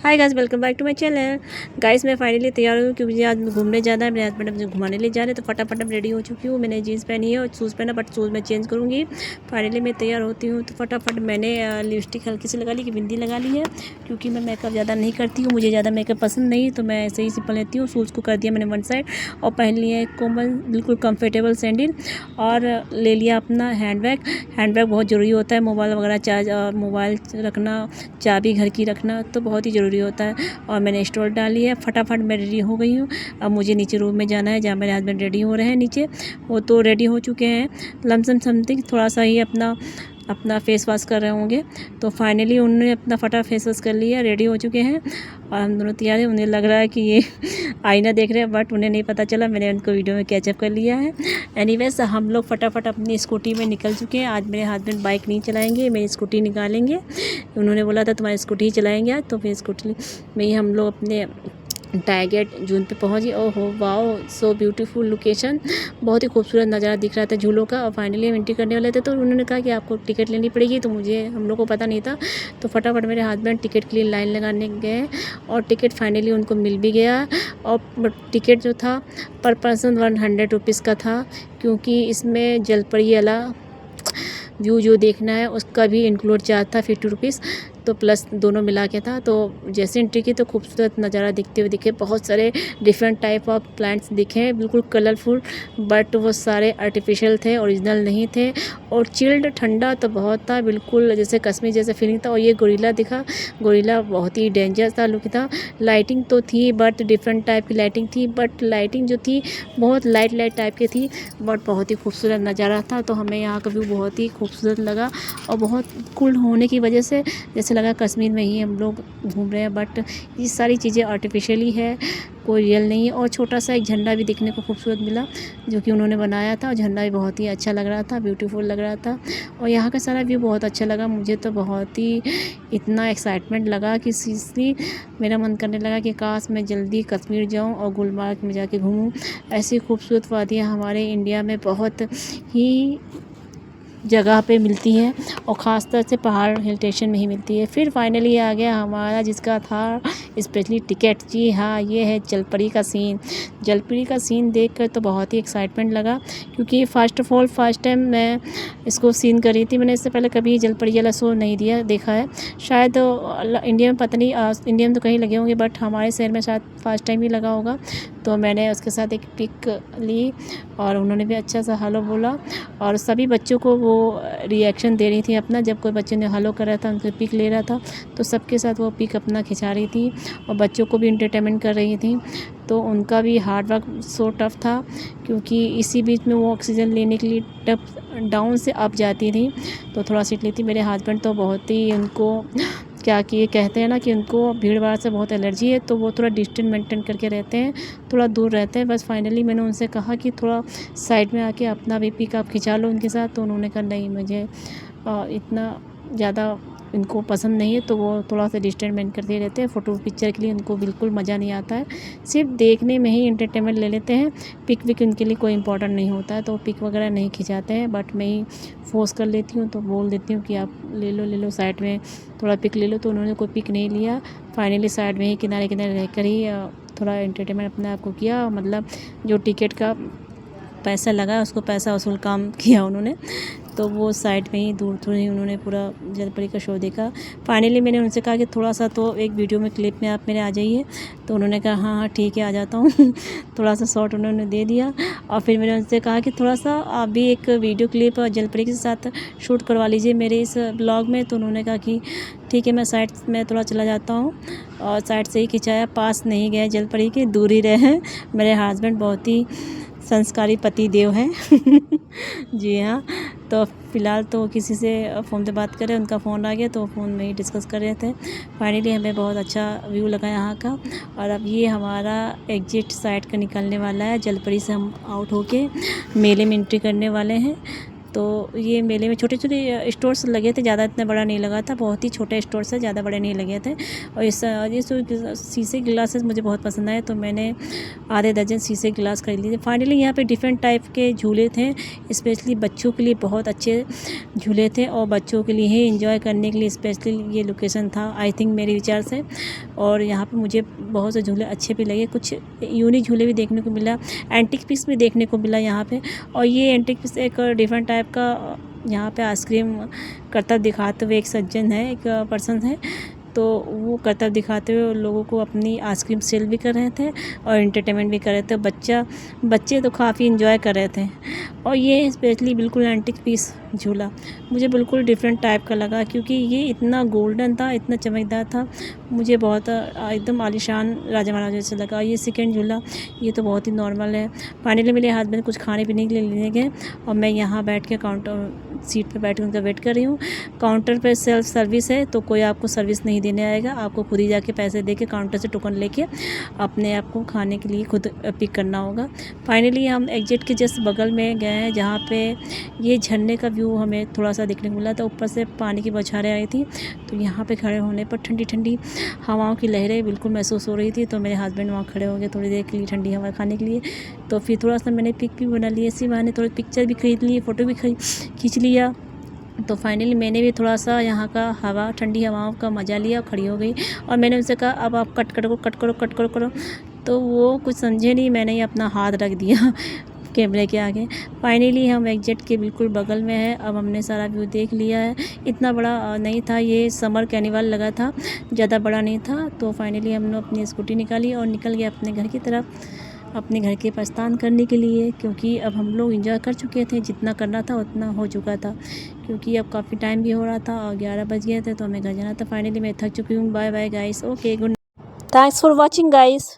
Hi guys, welcome back to my channel. Guys मैं finally तैयार हूँ क्योंकि आज घूमने जाना है। मेरे हस्बैंड मुझे घुमाने ले जा रहे हैं, तो फटाफट अब रेडी हो चुकी हूँ। मैंने जीन्स पहनी है और शूज़ पहना, बट शूज़ मैं चेंज करूँगी। फाइनली मैं तैयार होती हूँ, तो फटाफट मैंने लिपस्टिक हल्की सी लगा ली, कि बिंदी लगा ली है, क्योंकि मैं मेकअप ज़्यादा नहीं करती हूँ। मुझे ज़्यादा मेकअप पसंद नहीं, तो मैं ऐसे ही सिंपल लेती हूँ। शूज़ को कर दिया मैंने वन साइड और पहन लिया एक कोमल बिल्कुल कम्फर्टेबल सैंडल, और ले लिया अपना हैंड बैग बहुत ज़रूरी होता है। मोबाइल वगैरह चार्ज, मोबाइल रखना, चाबी घर की रखना तो बहुत ही ज़रूरी होता है। और मैंने स्टोल डाली है। फटाफट मैं रेडी हो गई हूँ। अब मुझे नीचे रूम में जाना है, जहाँ मेरे हस्बैंड रेडी हो रहे हैं नीचे। वो तो रेडी हो चुके हैं, लमसम समथिंग थोड़ा सा ही अपना फेस वॉश कर रहे होंगे। तो फाइनली उन्होंने अपना फटाफट फेस वॉश कर लिया, रेडी हो चुके हैं और हम दोनों तैयार हैं। उन्हें लग रहा है कि ये आईना देख रहे हैं, बट उन्हें नहीं पता चला, मैंने उनको वीडियो में कैचअप कर लिया है। एनीवेज हम लोग फटाफट अपनी स्कूटी में निकल चुके हैं। आज मेरे हस्बैंड बाइक नहीं चलाएंगे, मेरी स्कूटी निकालेंगे। उन्होंने बोला था तुम्हारी स्कूटी ही चलाएंगे आज, तो फिर स्कूटी में ही हम लोग अपने टारगेट जून पे पहुँचे। ओहो वाओ, सो ब्यूटीफुल लोकेशन, बहुत ही खूबसूरत नज़ारा दिख रहा था झूलों का। और फाइनली हम एंट्री करने वाले थे, तो उन्होंने कहा कि आपको टिकट लेनी पड़ेगी, तो हम लोग को पता नहीं था। तो फटाफट मेरे हस्बैंड टिकट के लिए लाइन लगाने गए और टिकट फाइनली उनको मिल भी गया। और टिकट जो था पर पर्सन 100 रुपीज़ का था, क्योंकि इसमें जलपरी वाला व्यू जो देखना है उसका भी इंक्लूड चार्ज था 50 रुपीज़, तो प्लस दोनों मिला के था। तो जैसे एंट्री की तो खूबसूरत नज़ारा दिखते हुए दिखे, बहुत सारे डिफरेंट टाइप ऑफ प्लांट्स दिखे, बिल्कुल कलरफुल, बट वो सारे आर्टिफिशियल थे, ओरिजिनल नहीं थे। और चिल्ड ठंडा तो बहुत था, बिल्कुल जैसे कश्मीर जैसे फीलिंग था। और ये गोरिल्ला दिखा, गोरिल्ला बहुत ही डेंजर था लुक था। लाइटिंग तो थी बट डिफरेंट टाइप की लाइटिंग थी, बट लाइटिंग जो थी बहुत लाइट टाइप की थी, बट बहुत ही खूबसूरत नज़ारा था। तो हमें यहाँ का व्यू बहुत ही खूबसूरत लगा, और बहुत कूल होने की वजह से जैसे लगा कश्मीर में ही हम लोग घूम रहे हैं। बट ये सारी चीज़ें आर्टिफिशियली है, कोई रियल नहीं है। और छोटा सा एक झंडा भी देखने को खूबसूरत मिला, जो कि उन्होंने बनाया था, और झंडा भी बहुत ही अच्छा लग रहा था, ब्यूटीफुल लग रहा था। और यहाँ का सारा व्यू बहुत अच्छा लगा मुझे, तो बहुत ही इतना एक्साइटमेंट लगा कि सीरियसली मेरा मन करने लगा कि काश मैं जल्दी कश्मीर जाऊँ और गुलमर्ग में जाके घूमूँ। ऐसी खूबसूरत वादियाँ हमारे इंडिया में बहुत ही जगह पे मिलती हैं, और ख़ास तौर से पहाड़ हिल स्टेशन में ही मिलती है। फिर फाइनली आ गया हमारा जिसका था स्पेशली टिकट। जी हाँ, ये है जलपरी का सीन। जलपरी का सीन देखकर तो बहुत ही एक्साइटमेंट लगा, क्योंकि first of all first time मैं इसको सीन कर रही थी। मैंने इससे पहले कभी जलपरी वाला शो नहीं देखा है। शायद इंडिया में पता नहीं, इंडिया में तो कहीं लगे होंगे, बट हमारे शहर में शायद फर्स्ट टाइम ही लगा होगा। तो मैंने उसके साथ एक पिक ली, और उन्होंने भी अच्छा सा हेलो बोला, और सभी बच्चों को वो रिएक्शन दे रही थी अपना। जब कोई बच्चे ने हेलो कर रहा था, उनसे पिक ले रहा था, तो सबके साथ वो पिक अपना खिंचा रही थी, और बच्चों को भी एंटरटेनमेंट कर रही थी। तो उनका भी हार्ड वर्क सो टफ था, क्योंकि इसी बीच में वो ऑक्सीजन लेने के लिए टप डाउन से अप जाती थी, तो थोड़ा सीट ली थी। मेरे हस्बैंड तो बहुत ही उनको क्या किए कहते हैं ना कि उनको भीड़ भाड़ से बहुत एलर्जी है, तो वो थोड़ा डिस्टेंस मेंटेन करके रहते हैं, थोड़ा दूर रहते हैं। बस फाइनली मैंने उनसे कहा कि थोड़ा साइड में आके अपना भी पिक आप खिंचा लो उनके साथ। तो उन्होंने कहा नहीं, मुझे इतना ज़्यादा इनको पसंद नहीं है, तो वो थोड़ा सा डिस्टेंस मेंटेन करते रहते हैं। फ़ोटो पिक्चर के लिए उनको बिल्कुल मज़ा नहीं आता है, सिर्फ देखने में ही एंटरटेनमेंट ले लेते हैं। पिक विक उनके लिए कोई इंपॉर्टेंट नहीं होता है, तो पिक वगैरह नहीं खिंचाते हैं। बट मैं ही फोर्स कर लेती हूँ, तो बोल देती हूँ कि आप ले लो साइड में थोड़ा पिक ले लो। तो उन्होंने कोई पिक नहीं लिया, फाइनली साइड में ही किनारे रहकर ही थोड़ा एंटरटेनमेंट अपने आप को किया। मतलब जो टिकट का पैसा लगा उसको पैसा वसूल काम किया उन्होंने। तो वो साइड में ही दूर ही उन्होंने पूरा जलपरी का शो देखा। फाइनली मैंने उनसे कहा कि थोड़ा सा तो एक वीडियो में क्लिप में आप मेरे आ जाइए, तो उन्होंने कहा हाँ ठीक है आ जाता हूँ। थोड़ा सा शॉट उन्होंने दे दिया, और फिर मैंने उनसे कहा कि थोड़ा सा आप भी एक वीडियो क्लिप जलपरी के साथ शूट करवा लीजिए मेरे इस ब्लॉग में। तो उन्होंने कहा कि ठीक है, मैं साइड में थोड़ा चला जाता हूँ, और साइड से ही खिंचाया। पास नहीं गए जलपरी के, दूर ही रहे हैं। मेरे हस्बैंड बहुत ही संस्कारी पति देव हैं। जी हाँ, तो फ़िलहाल तो किसी से फ़ोन पे बात कर रहे हैं, उनका फ़ोन आ गया, तो फ़ोन में ही डिस्कस कर रहे थे। फाइनली हमें बहुत अच्छा व्यू लगा यहाँ का। और अब ये हमारा एग्जिट साइड का निकलने वाला है, जलपरी से हम आउट होके मेले में एंट्री करने वाले हैं। तो ये मेले में छोटे छोटे स्टोर्स लगे थे, ज़्यादा इतना बड़ा नहीं लगा था, बहुत ही छोटे स्टोर्स है, ज़्यादा बड़े नहीं लगे थे। और ये शीशे गिलासेस मुझे बहुत पसंद आए, तो मैंने आधे दर्जन शीशे गिलास खरीद लिए। फाइनली यहाँ पे डिफरेंट टाइप के झूले थे, स्पेशली बच्चों के लिए बहुत अच्छे झूले थे और बच्चों के लिए ही इंजॉय करने के लिए स्पेशली ये लोकेशन था आई थिंक, मेरे विचार से। और यहाँ पे मुझे बहुत से झूले अच्छे भी लगे, कुछ यूनिक झूले भी देखने को मिला, एंटिक पीस भी देखने को मिला यहाँ पे। और ये एंटिक पीस एक डिफरेंट टाइप का यहाँ पे आइसक्रीम करतब दिखाते हुए एक सज्जन है, एक पर्सन है, तो वो करतब दिखाते हुए लोगों को अपनी आइसक्रीम सेल भी कर रहे थे और एंटरटेनमेंट भी कर रहे थे। बच्चे तो काफ़ी इंजॉय कर रहे थे। और ये स्पेशली बिल्कुल एंटिक पीस झूला मुझे बिल्कुल डिफरेंट टाइप का लगा, क्योंकि ये इतना गोल्डन था, इतना चमकदार था, मुझे बहुत एकदम आलीशान राजा महाराजा जैसे लगा। ये सेकंड झूला, ये तो बहुत ही नॉर्मल है। फाइनली मेरे हस्बैंड कुछ खाने पीने के लिए लेने गए और मैं यहाँ बैठ के काउंटर सीट पे बैठ कर उनका वेट कर रही हूँ। काउंटर पे सेल्फ सर्विस है, तो कोई आपको सर्विस नहीं देने आएगा, आपको खुद ही जाके पैसे दे के काउंटर से टोकन लेके अपने आप को खाने के लिए खुद पिक करना होगा। फाइनली हम एग्जिट के जस्ट बगल में गए हैं, जहाँ पे ये झरने का व्यू हमें थोड़ा सा देखने को मिला था, ऊपर से पानी की बौछारें आई थी, तो यहाँ पे खड़े होने पर ठंडी ठंडी हवाओं की लहरें बिल्कुल महसूस हो रही थी। तो मेरे हस्बैंड वहाँ खड़े हो गए थोड़ी देर के लिए ठंडी हवा खाने के लिए। तो फिर थोड़ा सा मैंने पिक भी बना ली, इसी बहाने थोड़ी पिक्चर भी खरीद ली, फ़ोटो भी खींच लिया। तो फाइनली मैंने भी थोड़ा सा यहाँ का हवा, ठंडी हवाओं का मज़ा लिया और खड़ी हो गई। और मैंने उनसे कहा अब आप कट करो। तो वो कुछ समझे नहीं, मैंने ही अपना हाथ रख दिया कैमरे के आगे। फाइनली हम एग्जिट के बिल्कुल बगल में है, अब हमने सारा व्यू देख लिया है। इतना बड़ा नहीं था, ये समर कैनिवल लगा था, ज़्यादा बड़ा नहीं था। तो फाइनली हमने अपनी स्कूटी निकाली और निकल गए अपने घर की तरफ, अपने घर के प्रस्थान करने के लिए, क्योंकि अब हम लोग एंजॉय कर चुके थे, जितना करना था उतना हो चुका था, क्योंकि अब काफ़ी टाइम भी हो रहा था और 11 बज गए थे, तो हमें घर जाना था। फाइनली मैं थक चुकी हूँ। Bye bye guys, okay, good. Thanks for watching guys.